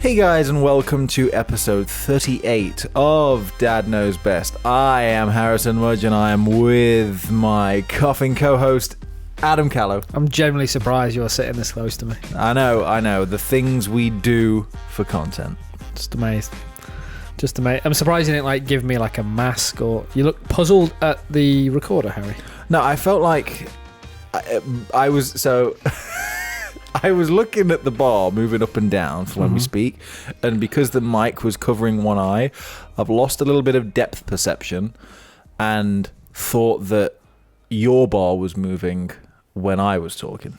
Hey guys, and welcome to episode 38 of Dad Knows Best. I am Harrison Mudge, and I am with my coughing co-host, Adam Callow. I'm genuinely surprised you're sitting this close to me. I know. The things we do for content. Just amazed. I'm surprised you didn't give me a mask, or you look puzzled at the recorder, Harry. No, I felt like I was so... I was looking at the bar moving up and down for when we speak, and because the mic was covering one eye, I've lost a little bit of depth perception and thought that your bar was moving when I was talking.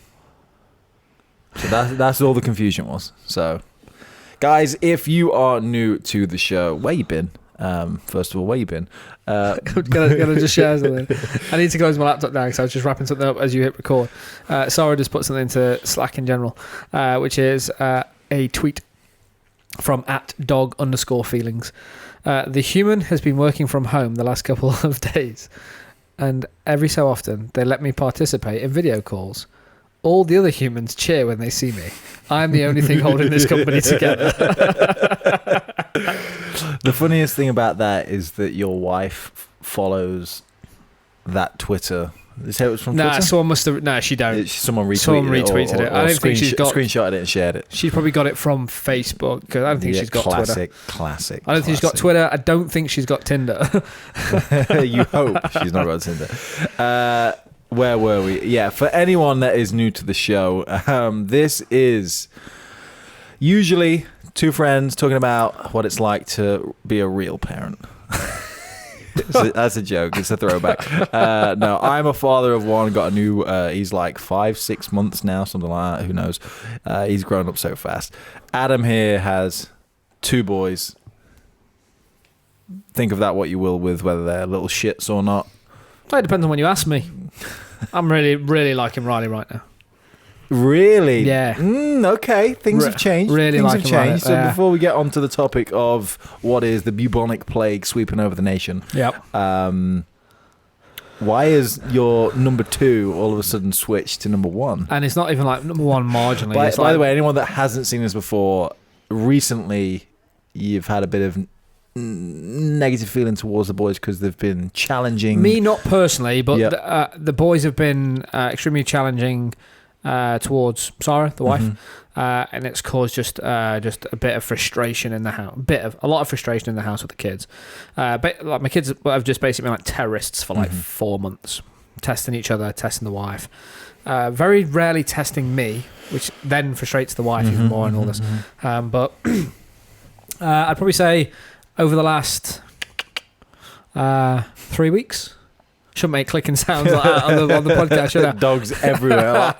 So that's all the confusion was. So, guys, if you are new to the show, where you been? First of all, where you been? Gonna just share something. I need to close my laptop now because I was just wrapping something up as you hit record. Sarah just put something into Slack in general, which is a tweet from @dog_feelings. The human has been working from home the last couple of days, and every so often they let me participate in video calls. All the other humans cheer when they see me. I'm the only thing holding this company together. The funniest thing about that is that your wife follows that Twitter. Is that it was from Twitter? Nah, someone must have. No, she don't. Someone retweeted it. I don't think she's got. Screenshotted it and shared it. She's probably got it from Facebook because I don't think she's got Twitter. Classic. I don't think she's got Twitter. I don't think she's got Tinder. You hope she's not got Tinder. Where were we? Yeah, for anyone that is new to the show, this is usually two friends talking about what it's like to be a real parent. That's a joke. It's a throwback. No, I'm a father of one. Got a new, he's 5-6 months now, something like that. Who knows? He's grown up so fast. Adam here has 2 boys. Think of that what you will with whether they're little shits or not. It depends on when you ask me. I'm really, really liking Riley right now. Really? Yeah. Okay. Things have changed. Really Things like have changed. So before we get on to the topic of what is the bubonic plague sweeping over the nation, why is your number 2 all of a sudden switched to number 1? And it's not even number 1 marginally. By the way, anyone that hasn't seen this before, recently you've had a bit of negative feeling towards the boys because they've been challenging me, not personally, but the boys have been extremely challenging towards Sarah, the wife, and it's caused just a bit of frustration in the house, a lot of frustration in the house with the kids. My kids have just basically been terrorists for 4 months, testing each other, testing the wife, very rarely testing me, which then frustrates the wife even more and all this. But I'd probably say over the last 3 weeks. Shouldn't make clicking sounds like that on the podcast, should I? Dogs everywhere.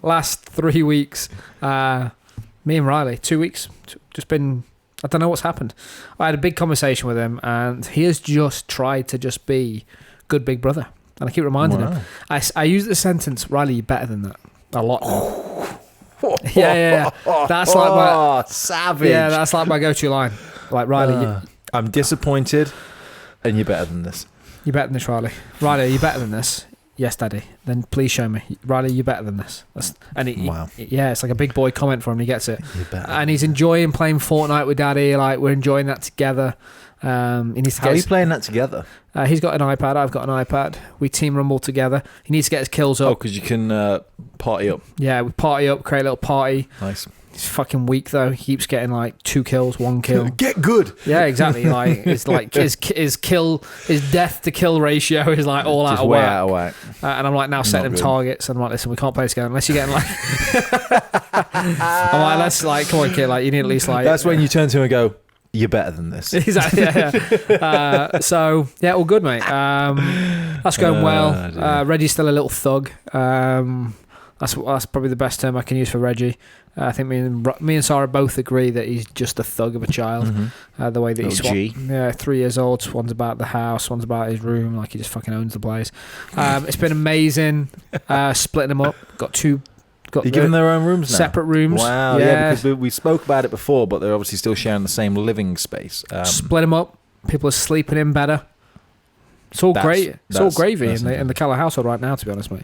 Last 3 weeks, me and Riley, 2 weeks, just been, I don't know what's happened. I had a big conversation with him, and he has just tried to just be good big brother. And I keep reminding him. I use the sentence, Riley, you're better than that. A lot. Yeah. That's my savage. Yeah, that's my go-to line. Riley, I'm disappointed, and you're better than this. You're better than this, Riley. Riley, are you better than this? Yes, Daddy. Then please show me. Riley, you're better than this. Wow. It's like a big boy comment for him. He gets it. And he's enjoying playing Fortnite with Daddy. We're enjoying that together. How are you playing that together? He's got an iPad. I've got an iPad. We team rumble together. He needs to get his kills up. Oh, because you can party up. Yeah, we party up, create a little party. Nice. He's fucking weak though. He keeps getting 2 kills, 1 kill. Get good. Yeah, exactly. His death to kill ratio is all just out of way whack. Out of whack. And I'm now setting him targets. And I'm listen, we can't play this game unless you're getting I'm let's come on, kid. You need at least That's when you turn to him and go, you're better than this. Exactly. Yeah. So yeah, all good, mate. That's going well. Reggie's still a little thug. That's probably the best term I can use for Reggie. I think me and Sarah both agree that he's just a thug of a child. The way that he's 3 years old. One's about the house, one's about his room. He just fucking owns the place. It's been amazing. Splitting them up. Got 2. They're given their own rooms now? Separate rooms. Wow, yeah, because we spoke about it before, but they're obviously still sharing the same living space. Split them up. People are sleeping in better. It's all great. It's all gravy in the Keller household right now, to be honest, mate.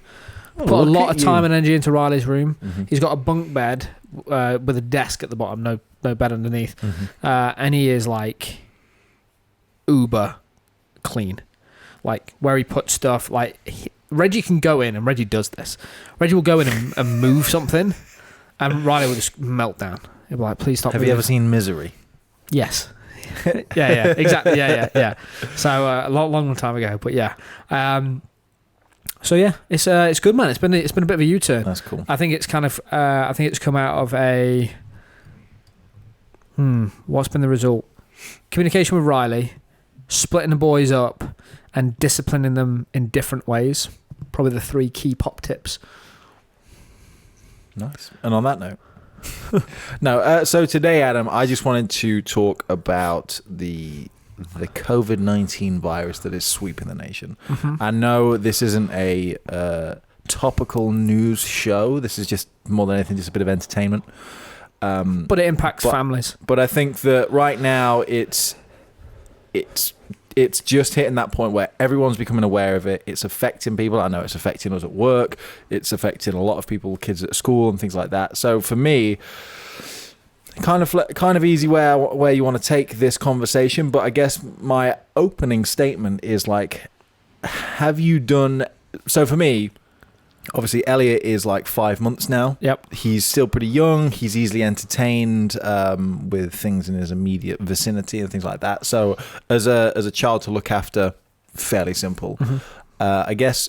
Put a lot of time and energy into Riley's room. He's got a bunk bed with a desk at the bottom, no bed underneath, and he is like uber clean, like where he puts stuff. Like Reggie can go in, and Reggie does this. Reggie will go in and move something, and Riley will just melt down. He'll be like, "Please stop." Have you ever seen Misery? Yes. yeah, exactly. Yeah. So a long time ago, but yeah. So yeah, it's good, man. It's been a bit of a U-turn. That's cool. I think it's kind of I think it's come out of a what's been the result? Communication with Riley, splitting the boys up, and disciplining them in different ways. Probably the 3 key pop tips. Nice. And on that note. No, so today, Adam, I just wanted to talk about the COVID-19 virus that is sweeping the nation. I know this isn't a topical news show. This is just more than anything, just a bit of entertainment. But it impacts families. But I think that right now it's just hitting that point where everyone's becoming aware of it. It's affecting people. I know it's affecting us at work. It's affecting a lot of people, kids at school and things like that. So for me, kind of easy where you want to take this conversation. But I guess my opening statement is like, have you done... So for me, obviously Elliot is like 5 months now. Yep. He's still pretty young. He's easily entertained with things in his immediate vicinity and things like that. So as a child to look after, fairly simple. I guess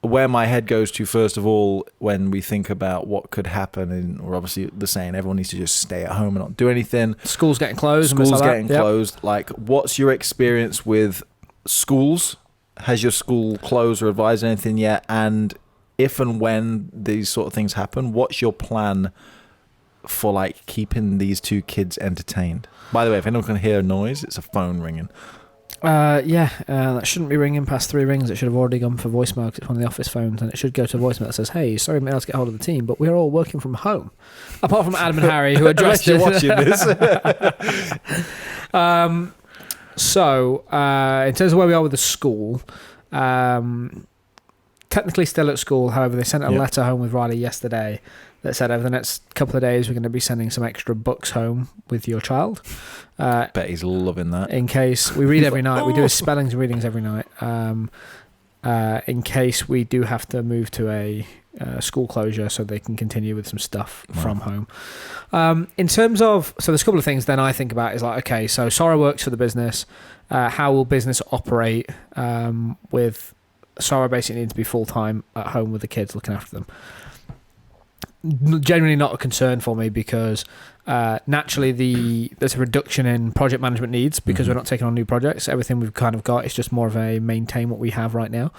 where my head goes to, first of all, when we think about what could happen, and we're obviously the saying everyone needs to just stay at home and not do anything. School's getting closed. School's getting closed. Like, what's your experience with schools? Has your school closed or advised anything yet? And if and when these sort of things happen, what's your plan for like keeping these 2 kids entertained? By the way, if anyone can hear a noise, it's a phone ringing. That shouldn't be ringing past 3 rings. It should have already gone for voicemail because it's one of the office phones, and it should go to a voicemail that says, "Hey, sorry, mate, let's get hold of the team, but we're all working from home." Apart from Adam and Harry, who are dressed you're watching this. So, in terms of where we are with the school, technically still at school. However, they sent a letter home with Riley yesterday that said over the next couple of days we're going to be sending some extra books home with your child. Bet he's loving that. In case we read every night, we do his spellings and readings every night. In case we do have to move to a school closure, so they can continue with some stuff from home. In terms of, so there's a couple of things then I think about is like, okay, so Sarah works for the business. How will business operate with Sarah basically needs to be full-time at home with the kids, looking after them. Generally not a concern for me because naturally there's a reduction in project management needs because we're not taking on new projects. Everything we've kind of got is just more of a maintain what we have right now.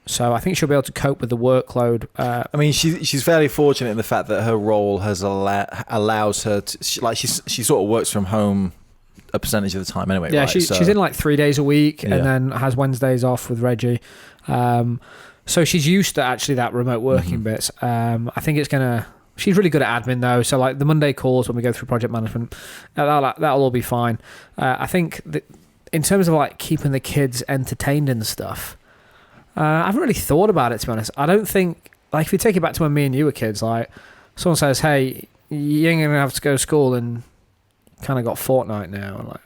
So I think she'll be able to cope with the workload. I mean, she's fairly fortunate in the fact that her role has allows her to, she sort of works from home a percentage of the time anyway. Yeah, right? she's in like 3 days a week and then has Wednesdays off with Reggie. So she's used to actually that remote working bits. I think she's really good at admin though. So like the Monday calls when we go through project management, that'll all be fine. I think that in terms of like keeping the kids entertained and stuff, I haven't really thought about it, to be honest. I don't think, like if you take it back to when me and you were kids, like someone says, "Hey, you ain't gonna have to go to school," and kind of got Fortnite now. And like,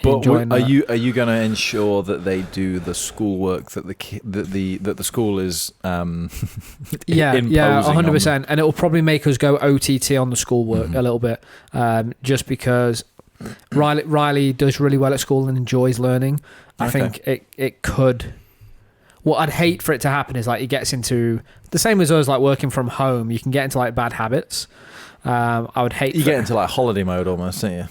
but are you going to ensure that they do the schoolwork that the school is yeah 100%, and it will probably make us go OTT on the schoolwork a little bit, just because Riley does really well at school and enjoys learning. I think it could. What I'd hate for it to happen is like he gets into the same as us, like working from home. You can get into like bad habits. I would hate. You get into like holiday mode almost, don't you?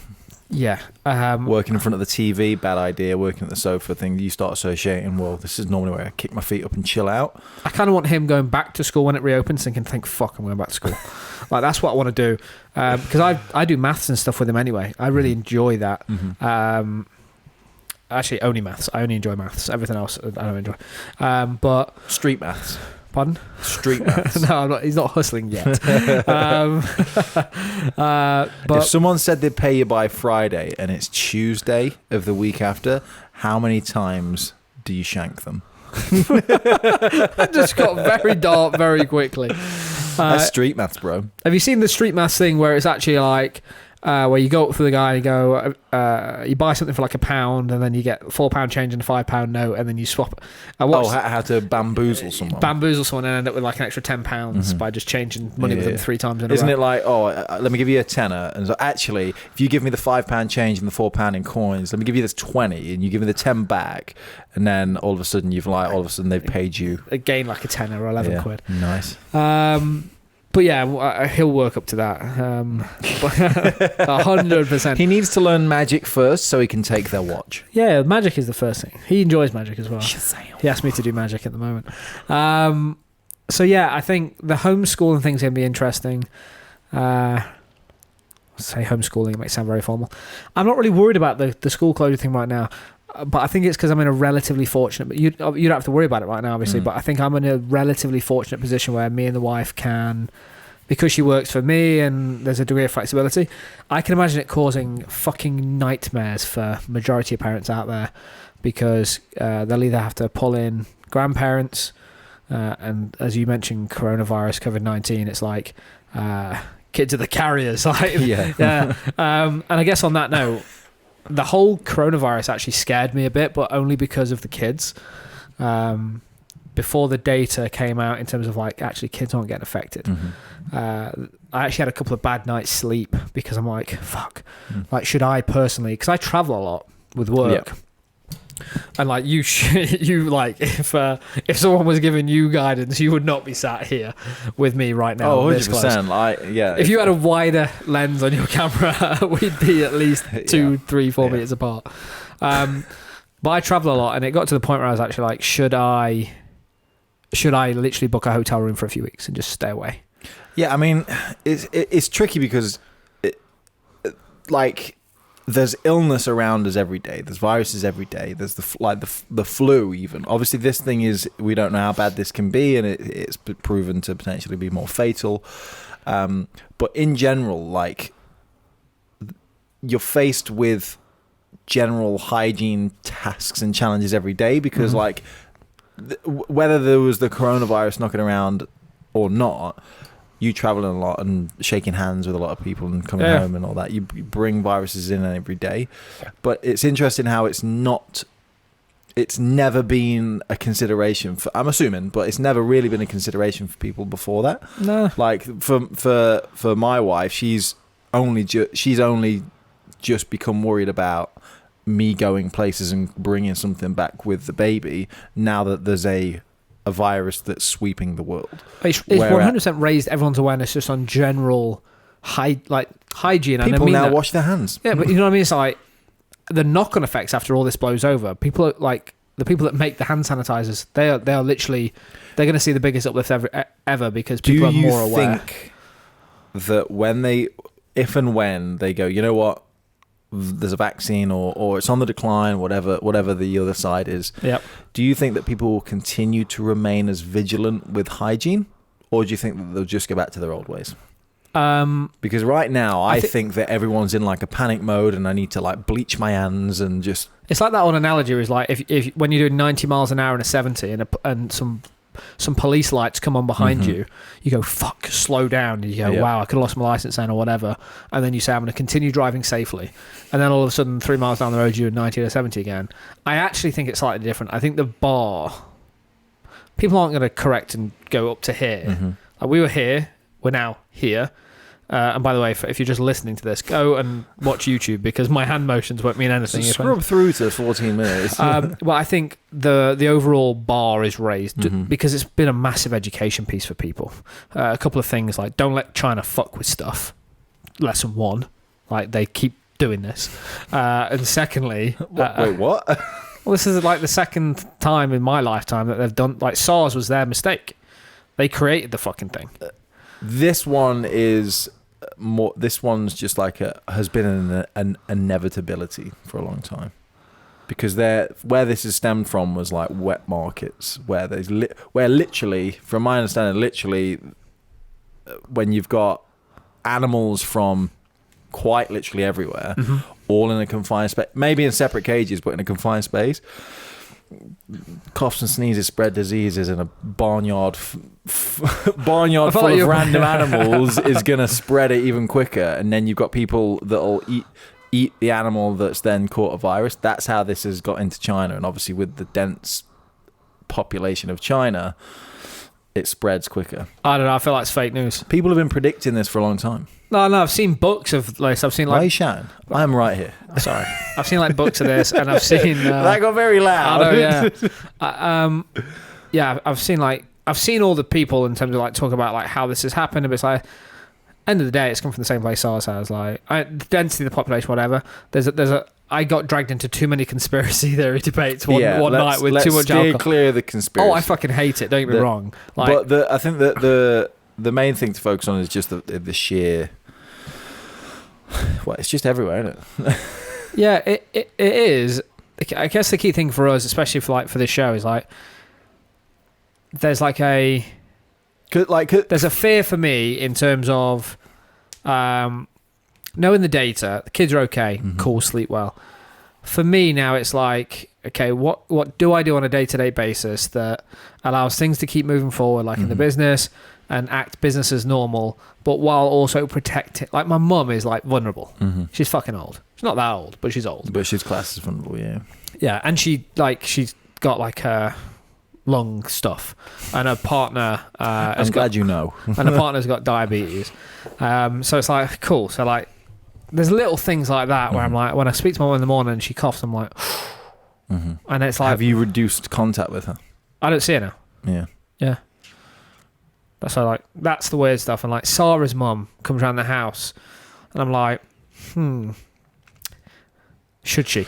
Yeah. Working in front of the TV, bad idea. Working at the sofa thing, you start associating, well, this is normally where I kick my feet up and chill out. I kind of want him going back to school when it reopens, thinking, "Thank fuck, I'm going back to school." Like that's what I want to do, because I do maths and stuff with him anyway. I really enjoy that. Actually, only maths. I only enjoy maths. Everything else I don't enjoy. But street maths. Pardon? Street maths. No, I'm not, he's not hustling yet. But if someone said they'd pay you by Friday and it's Tuesday of the week after, how many times do you shank them? That just got very dark very quickly. That's street maths, bro. Have you seen the street maths thing where it's actually like where you go up for the guy and you go, you buy something for like £1 and then you get £4 change in a £5 note and then you swap it. How to bamboozle someone. Bamboozle someone and end up with like an extra £10 by just changing money with them 3 times in a row. Isn't it like, let me give you a tenner, and so actually, if you give me the £5 change and the £4 in coins, let me give you this 20, and you give me the 10 back, and then all of a sudden they've paid you again like a tenner or 11 quid. Nice. But yeah, he'll work up to that. 100%. He needs to learn magic first so he can take their watch. Yeah, magic is the first thing. He enjoys magic as well. Shazam. He asked me to do magic at the moment. So yeah, I think the homeschooling thing's going to be interesting. Say homeschooling, it might sound very formal. I'm not really worried about the school closure thing right now. But I think it's because I'm in a relatively fortunate... But you don't have to worry about it right now, obviously. But I think I'm in a relatively fortunate position where me and the wife can... Because she works for me and there's a degree of flexibility, I can imagine it causing fucking nightmares for majority of parents out there because they'll either have to pull in grandparents and, as you mentioned, coronavirus, COVID-19, it's like kids are the carriers. Like, yeah. And I guess on that note... The whole coronavirus actually scared me a bit, but only because of the kids. Before the data came out in terms of like, actually kids aren't getting affected. I actually had a couple of bad nights sleep because I'm like, fuck, like should I personally, because I travel a lot with work. Yeah. And like you like if someone was giving you guidance, you would not be sat here with me right now. 100%. Like, yeah. If you had a wider lens on your camera, we'd be at least 2, 3, 4 meters apart. But I travel a lot, and it got to the point where I was actually like, should I literally book a hotel room for a few weeks and just stay away? Yeah, I mean, it's tricky because there's illness around us every day. There's viruses every day. There's the flu even. Obviously, this thing is, we don't know how bad this can be, and it's proven to potentially be more fatal. But in general, like, you're faced with general hygiene tasks and challenges every day because, like, whether there was the coronavirus knocking around or not, you traveling a lot and shaking hands with a lot of people and coming home and all that, you bring viruses in every day. But it's interesting how it's never been a consideration for, I'm assuming, but it's never really been a consideration for people before that. No. Like for my wife, she's only just become worried about me going places and bringing something back with the baby now that there's a virus that's sweeping the world. It's 100% raised everyone's awareness just on general hygiene. People now wash their hands. Yeah, but you know what I mean? It's like the knock-on effects after all this blows over. People are like the people that make the hand sanitizers. They are literally, they're going to see the biggest uplift ever because people are more aware. Do you think that if and when they go, you know what, there's a vaccine or it's on the decline, whatever the other side is. Yep. Do you think that people will continue to remain as vigilant with hygiene, or do you think that they'll just go back to their old ways? Because right now, I think that everyone's in like a panic mode, and I need to like bleach my hands and just. It's like that old analogy is like if when you're doing 90 miles an hour in a 70 and some police lights come on behind you, you go, fuck, slow down. You go, wow, I could have lost my license then or whatever. And then you say, I'm going to continue driving safely. And then all of a sudden, 3 miles down the road, you're 90 or 70 again. I actually think it's slightly different. I think the bar, people aren't going to correct and go up to here. Like we were here, we're now here. And by the way, if you're just listening to this, go and watch YouTube because my hand motions won't mean anything. So scrub through to 14 minutes. Well, I think the overall bar is raised because it's been a massive education piece for people. A couple of things like don't let China fuck with stuff. Lesson 1, like they keep doing this. And secondly, wait, what? Well, this is like the second time in my lifetime that they've done. Like SARS was their mistake. They created the fucking thing. This one is. This one's just like has been an inevitability for a long time, because where this is stemmed from was like wet markets where where literally, from my understanding, when you've got animals from quite literally everywhere, all in a confined space, maybe in separate cages, but in a confined space, coughs and sneezes spread diseases, and a barnyard barnyard full like of random animals is gonna spread it even quicker. And then you've got people that'll eat the animal that's then caught a virus. That's how this has got into China, and obviously with the dense population of China, it spreads quicker. I don't know. I feel like it's fake news. People have been predicting this for a long time. No, I've seen books of this. I've seen Why are you shouting? I'm right here. Sorry, I've seen like books of this, and I've seen that got very loud. I know, yeah. I've seen all the people in terms of like talk about like how this has happened. But it's like, end of the day, it's come from the same place SARS has. Like the density of the population, whatever. I got dragged into too many conspiracy theory debates one night with too much alcohol. Let's steer clear of the conspiracy. Oh, I fucking hate it. Don't get me wrong. Like, but I think that the main thing to focus on is just the sheer. Well, it's just everywhere, isn't it? Yeah, it is. I guess the key thing for us, especially for this show, is like there's like there's a fear for me in terms of knowing the data. The kids are okay, cool, sleep well. For me now, it's like, okay, what do I do on a day-to-day basis that allows things to keep moving forward, like in the business, and act business as normal, but while also protecting. Like my mum is like vulnerable. She's fucking old. She's not that old, but she's old. But she's classed as vulnerable, yeah. Yeah, and she's got like her lung stuff, and her partner. I'm glad you know. And her partner's got diabetes. So it's like cool. So like, there's little things like that where I'm like, when I speak to my mum in the morning and she coughs, I'm like, and it's like, have you reduced contact with her? I don't see her now. Yeah. Yeah. So like that's the weird stuff. And like Sarah's mum comes around the house, and I'm like, should she?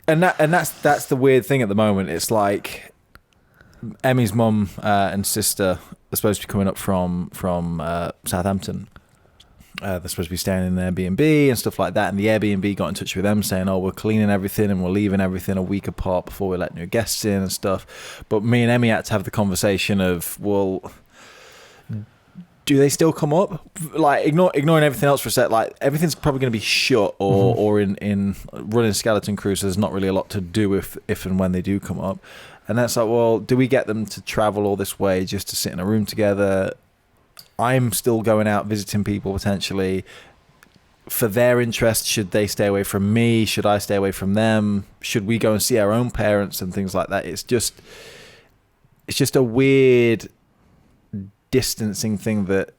And that's the weird thing at the moment. It's like Emmy's mum and sister are supposed to be coming up from Southampton. They're supposed to be staying in an Airbnb and stuff like that. And the Airbnb got in touch with them saying, "Oh, we're cleaning everything and we're leaving everything a week apart before we let new guests in and stuff." But me and Emmy had to have the conversation of, well, do they still come up? Like ignoring everything else for a sec. Like everything's probably going to be shut or in running skeleton crews. So there's not really a lot to do if and when they do come up. And that's like, well, do we get them to travel all this way just to sit in a room together? I'm still going out visiting people potentially for their interest. Should they stay away from me? Should I stay away from them? Should we go and see our own parents and things like that? It's just a weird distancing thing that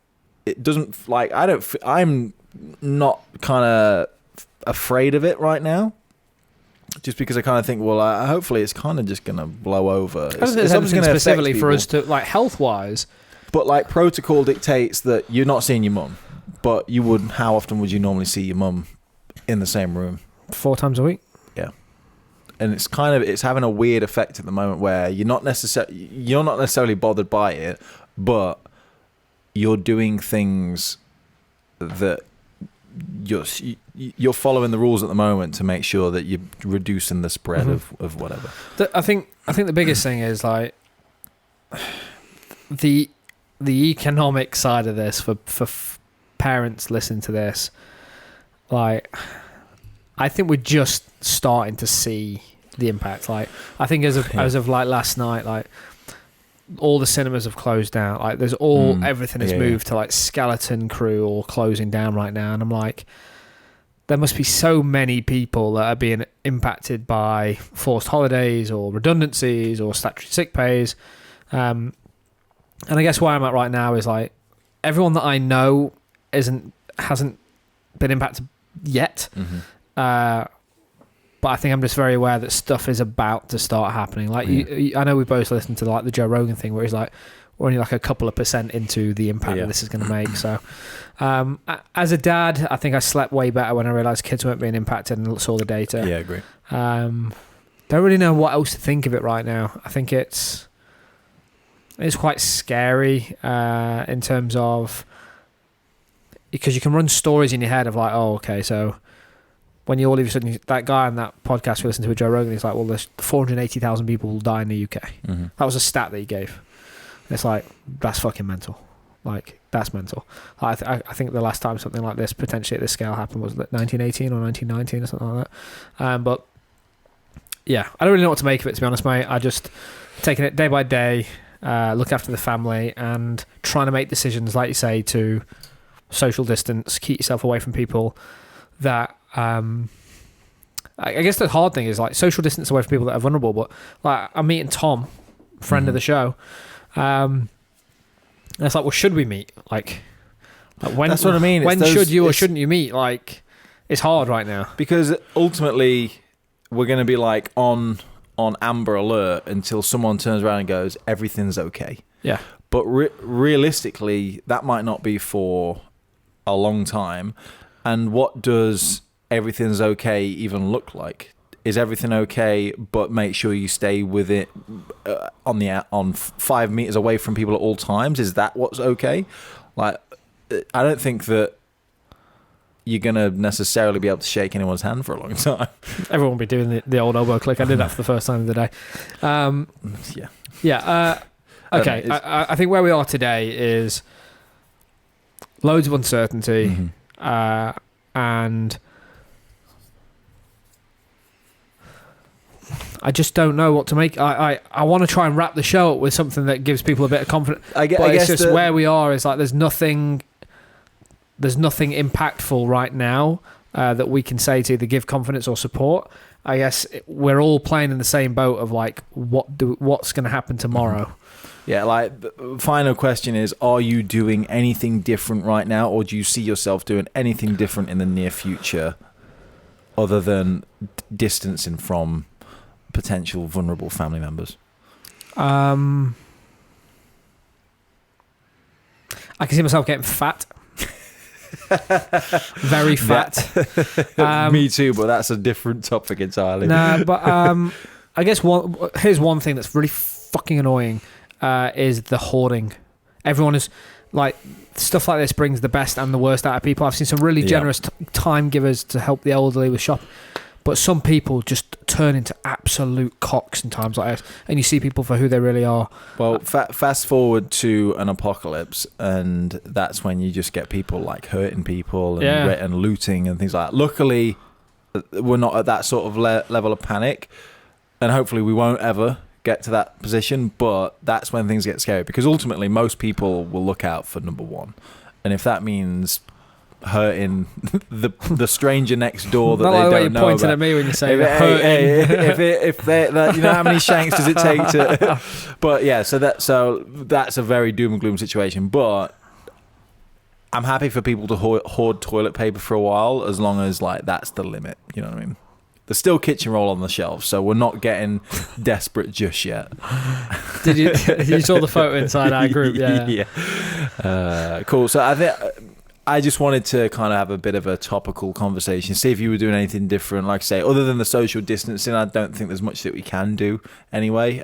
it doesn't like. I'm not kind of afraid of it right now, just because I kind of think, well, hopefully it's kind of just going to blow over. I don't think there's anything specifically for us to like health wise. But like protocol dictates that you're not seeing your mum, but you would. How often would you normally see your mum in the same room? 4 times a week. Yeah, and it's having a weird effect at the moment where you're not necessarily bothered by it, but you're doing things that you're following the rules at the moment to make sure that you're reducing the spread of whatever. I think the biggest thing is like the economic side of this for parents listening to this. Like, I think we're just starting to see the impact. Like, I think as of like last night, like all the cinemas have closed down. Like, there's everything has moved to like skeleton crew or closing down right now. And I'm like, there must be so many people that are being impacted by forced holidays or redundancies or statutory sick pays. And I guess where I'm at right now is like everyone that I know hasn't been impacted yet. But I think I'm just very aware that stuff is about to start happening. Like I know we both listened to like the Joe Rogan thing where he's like, we're only like a couple of % into the impact that this is going to make. So as a dad, I think I slept way better when I realised kids weren't being impacted and saw the data. Yeah, I agree. Don't really know what else to think of it right now. I think it's quite scary in terms of, because you can run stories in your head of like, oh, okay, so when you all of a sudden, that guy on that podcast we listened to with Joe Rogan, he's like, well, there's 480,000 people will die in the UK. That was a stat that he gave. It's like, that's fucking mental. Like, that's mental. I think the last time something like this potentially at this scale happened was 1918 or 1919 or something like that. But yeah, I don't really know what to make of it, to be honest, mate. I just taking it day by day, look after the family, and trying to make decisions, like you say, to social distance, keep yourself away from people that. I guess the hard thing is like social distance away from people that are vulnerable. But like I'm meeting Tom, friend of the show. And it's like, well, should we meet? Like when? That's what I mean. When should you or shouldn't you meet? Like, it's hard right now because ultimately we're going to be like on Amber Alert until someone turns around and goes, everything's okay. Yeah. But realistically, that might not be for a long time. And what does everything's okay even look like? Is everything okay, but make sure you stay with it on 5 meters away from people at all times? Is that what's okay? Like, I don't think that you're gonna necessarily be able to shake anyone's hand for a long time. Everyone will be doing the old elbow click. I did that for the first time of the day. Okay, I think where we are today is loads of uncertainty, and I just don't know what to make. I want to try and wrap the show up with something that gives people a bit of confidence. I guess it's just where we are is like there's nothing impactful right now that we can say to either give confidence or support. I guess we're all playing in the same boat of like what's going to happen tomorrow. Yeah, like the final question is, are you doing anything different right now, or do you see yourself doing anything different in the near future other than distancing from potential vulnerable family members? I can see myself getting fat. Very fat. Me too, but that's a different topic entirely. Nah, but I guess here's one thing that's really fucking annoying is the hoarding. Everyone is like, stuff like this brings the best and the worst out of people. I've seen some really generous time givers to help the elderly with shop. But some people just turn into absolute cocks in times like this, and you see people for who they really are. Well, fast forward to an apocalypse, and that's when you just get people like hurting people and looting and things like that. Luckily, we're not at that sort of level of panic, and hopefully we won't ever get to that position, but that's when things get scary, because ultimately most people will look out for number one. And if that means hurting the stranger next door that they don't know about. Pointing at me when you say hurting. If they, you know, how many shanks does it take to? But yeah, so that's a very doom and gloom situation. But I'm happy for people to hoard toilet paper for a while, as long as like that's the limit. You know what I mean? There's still kitchen roll on the shelf, so we're not getting desperate just yet. Did you saw the photo inside our group? Yeah. Cool. So I just wanted to kind of have a bit of a topical conversation, see if you were doing anything different. Like I say, other than the social distancing, I don't think there's much that we can do anyway.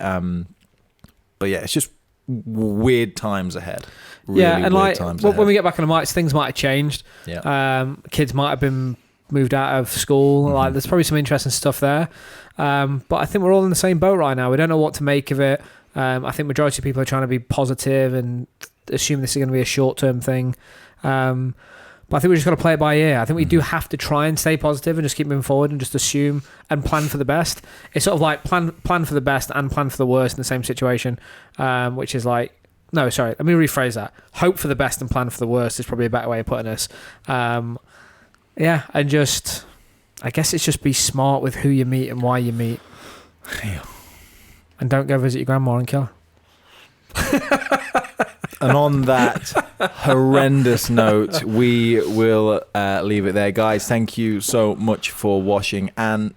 But yeah, it's just weird times ahead. Really and like when we get back on the mics, things might have changed. Yeah. Kids might have been moved out of school. Mm-hmm. Like there's probably some interesting stuff there. But I think we're all in the same boat right now. We don't know what to make of it. I think majority of people are trying to be positive and assume this is going to be a short-term thing. But I think we just got to play it by ear. I think we do have to try and stay positive and just keep moving forward and just assume and plan for the best. It's sort of like plan for the best and plan for the worst in the same situation, which is like, no, sorry, let me rephrase that. Hope for the best and plan for the worst is probably a better way of putting this. Yeah, and just, I guess it's just be smart with who you meet and why you meet. Yeah. And don't go visit your grandma and kill her. And on that horrendous note, we will leave it there. Guys, thank you so much for washing. Thank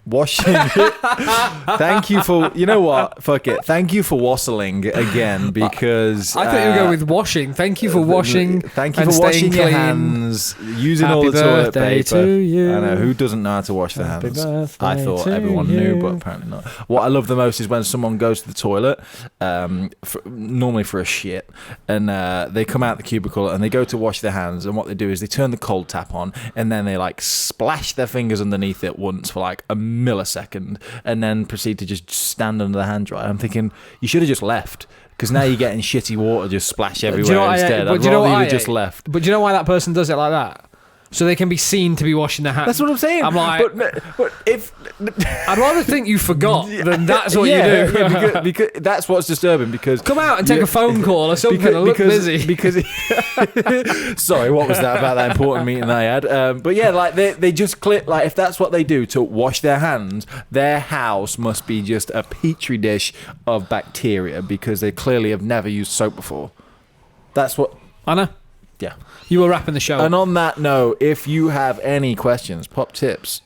you for, you know what? Fuck it. Thank you for wassailing again, because I thought you were going with washing. Thank you for washing. Thank you for washing your hands, using all the toilet paper. To you. I know, who doesn't know how to wash their hands? I thought everyone knew, but apparently not. What I love the most is when someone goes to the toilet, normally for a shit, and they come out the cubicle and they go to wash their hands, and what they do is they turn the cold tap on, and then they like splash their fingers underneath it once for like a millisecond, and then proceed to just stand under the hand dryer. I'm thinking you should have just left, because now you're getting shitty water just splash everywhere instead. I'd rather you just left. But do you know why that person does it like that? so they can be seen to be washing their hands. That's what I'm saying. I'm like, but if I'd rather think you forgot than that's what you do. Yeah, because that's what's disturbing. Because come out and take a phone call or something. And look busy. Because sorry, what was that about that important meeting I had? But yeah, like they just click. Like if that's what they do to wash their hands, their house must be just a petri dish of bacteria because they clearly have never used soap before. That's what I know. Yeah. You were wrapping the show. And on that note, if you have any questions, pop tips,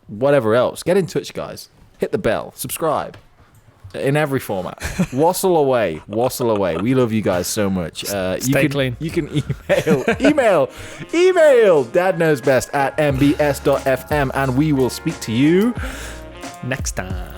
whatever else, get in touch, guys. Hit the bell, subscribe in every format. Wassle away. We love you guys so much. Stay clean. You can email dadknowsbest@mbs.fm, and we will speak to you next time.